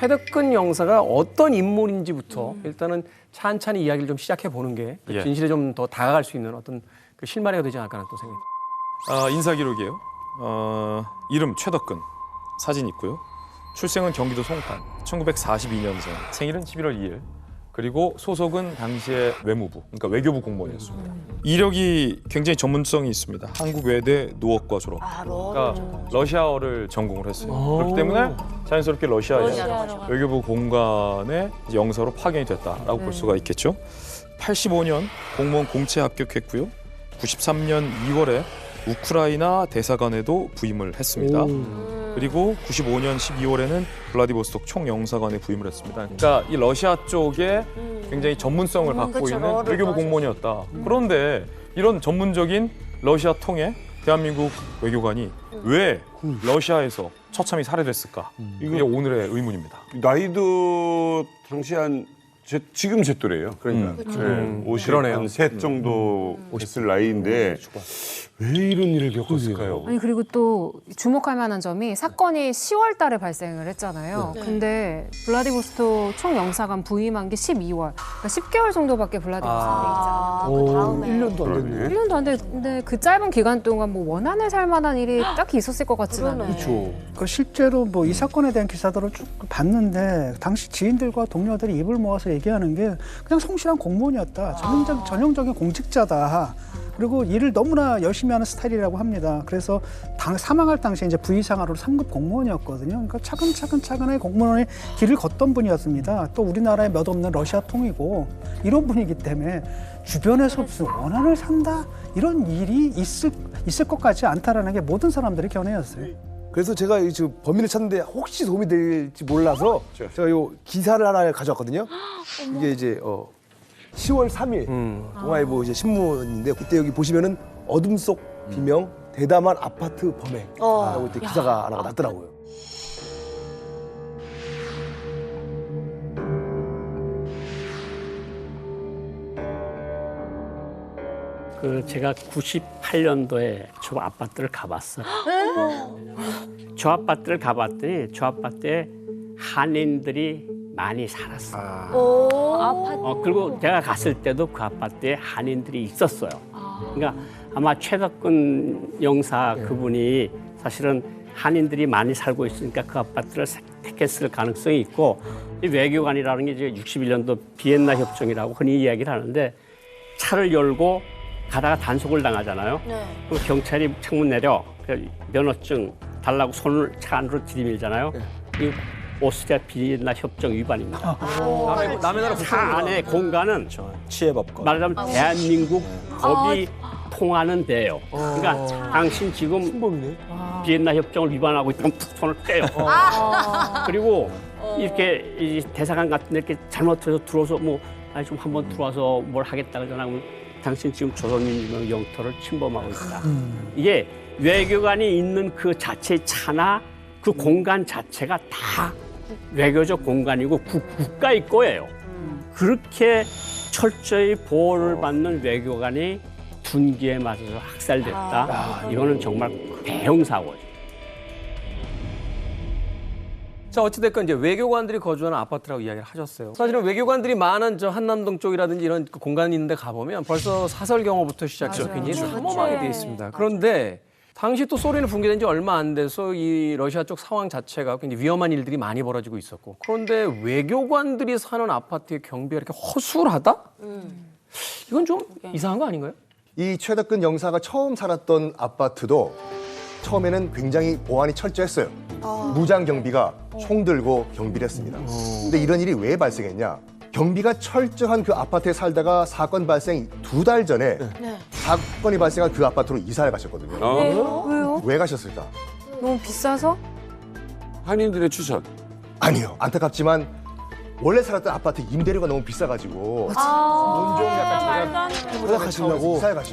최덕근 영사가 어떤 인물인지부터 일단은 찬찬히 이야기를 좀 시작해 보는 게 진실에 좀 더 다가갈 수 있는 어떤 그 실마리가 되지 않을까 하는 또 생각이. 인사 기록이에요. 이름 최덕근, 사진 있고요. 출생은 경기도 송파, 1942년생, 생일은 11월 2일. 그리고 소속은 당시에 외무부, 그러니까 외교부 공무원이었습니다. 이력이 굉장히 전문성이 있습니다. 한국 외대 노학과 졸업. 그러니까 러시아어를 전공을 했어요. 그렇기 때문에 자연스럽게 러시아에 외교부 공관에 영사로 파견이 됐다라고 볼 수가 있겠죠. 85년 공무원 공채 합격했고요. 93년 2월에 우크라이나 대사관에도 부임을 했습니다. 그리고 95년 12월에는 블라디보스톡 총영사관에 부임을 했습니다. 그러니까 이 러시아 쪽에 굉장히 전문성을 갖고 있는 외교부 공무원이었다. 그런데 이런 전문적인 러시아 통에 대한민국 외교관이 왜 러시아에서 처참히 살해됐을까? 이게 오늘의 의문입니다. 나이도 당시 지금 제 또래예요. 그러니까 53 정도 됐을 나이인데 왜 이런 일을 겪었을까요? 아니 그리고 또 주목할 만한 점이 사건이 10월 달에 발생을 했잖아요. 근데 블라디보스토크 총영사관 부임한 게 12월. 그러니까 10개월 정도밖에 블라디보스토크에 있잖아요. 그 다음에 1년도 안 됐네. 1년도 안 됐는데 그 짧은 기간 동안 뭐 원한을 살 만한 일이 딱히 있었을 것 같지는 않아요. 그렇죠. 그 실제로 뭐 이 사건에 대한 기사들을 쭉 봤는데 당시 지인들과 동료들이 입을 모아서 얘기하는 게 그냥 성실한 공무원이었다. 전형적인 공직자다. 그리고 일을 너무나 열심히 하는 스타일이라고 합니다. 그래서 사망할 당시에 이제 부의상하로 3급 공무원이었거든요. 그러니까 차근차근하게 공무원의 길을 걷던 분이었습니다. 또 우리나라에 몇 없는 러시아 통이고 이런 분이기 때문에 주변에서 무슨 원한을 산다? 이런 일이 있을 것 같지 않다라는 게 모든 사람들의 견해였어요. 그래서 제가 지금 범인을 찾는데 혹시 도움이 될지 몰라서 제가 요 기사를 하나 가져왔거든요. 이게 이제 10월 3일 동아일보 이제 신문인데 그때 여기 보시면은 어둠 속 비명 대담한 아파트 범행이라고 이때 기사가 하나가 났더라고요. 제가 98년도에 저 아파트를 가봤어요. 저 아파트를 가봤더니 저 아파트에 한인들이 많이 살았어요. 그리고 제가 갔을 때도 그 아파트에 한인들이 있었어요. 그러니까 아마 최덕근 영사 그분이 사실은 한인들이 많이 살고 있으니까 그 아파트를 택했을 가능성이 있고 이 외교관이라는 게 이제 61년도 비엔나 협정이라고 흔히 이야기를 하는데 차를 열고 가다가 단속을 당하잖아요. 그럼 경찰이 창문 내려 면허증 달라고 손을 차 안으로 들이밀잖아요. 이 오스트리아 비엔나 협정 위반입니다. 남의 나라 차 안의 공간은 치해법과 말하자면 대한민국 법이 통하는 데예요. 그러니까 당신 지금 비엔나 협정을 위반하고 있다면 툭 손을 떼요. 그리고 이렇게 이 대사관 같은 데 이렇게 잘못해서 들어와서 뭐 아니 좀 한번 들어와서 뭘 하겠다 그러잖아. 당신 지금 조선민주주의 영토를 침범하고 있다. 이게 외교관이 있는 그 자체의 차나 그 공간 자체가 다 외교적 공간이고 국가의 거예요. 그렇게 철저히 보호를 받는 외교관이 둔기에 맞아서 학살됐다. 이거는 정말 대형 사고죠. 자, 어찌됐건 이제 외교관들이 거주하는 아파트라고 이야기를 하셨어요. 사실은 외교관들이 많은 저 한남동 쪽이라든지 이런 그 공간이 있는데 가보면 벌써 사설 경호부터 시작해서 굉장히 촘촘하게 돼 있습니다. 그런데 당시 또 소련이 붕괴된 지 얼마 안 돼서 이 러시아 쪽 상황 자체가 굉장히 위험한 일들이 많이 벌어지고 있었고 그런데 외교관들이 사는 아파트의 경비가 이렇게 허술하다? 이건 좀 이상한 거 아닌가요? 이 최덕근 영사가 처음 살았던 아파트도 처음에는 굉장히 보안이 철저했어요. 무장 경비가 총 들고 경비를 했습니다. 근데 이런 일이 왜 발생했냐? 경비가 철저한 그 아파트에 살다가 사건 발생 2달 전에 사건이 발생한 그 아파트로 이사를 가셨거든요. 왜요? 왜 가셨을까? 너무 비싸서? 한인들의 추천. 아니요. 안타깝지만 원래 살았던 아파트 임대료가 너무 비싸가지고 돈 좀 약간 절약하시려고 이사를 가셨어요.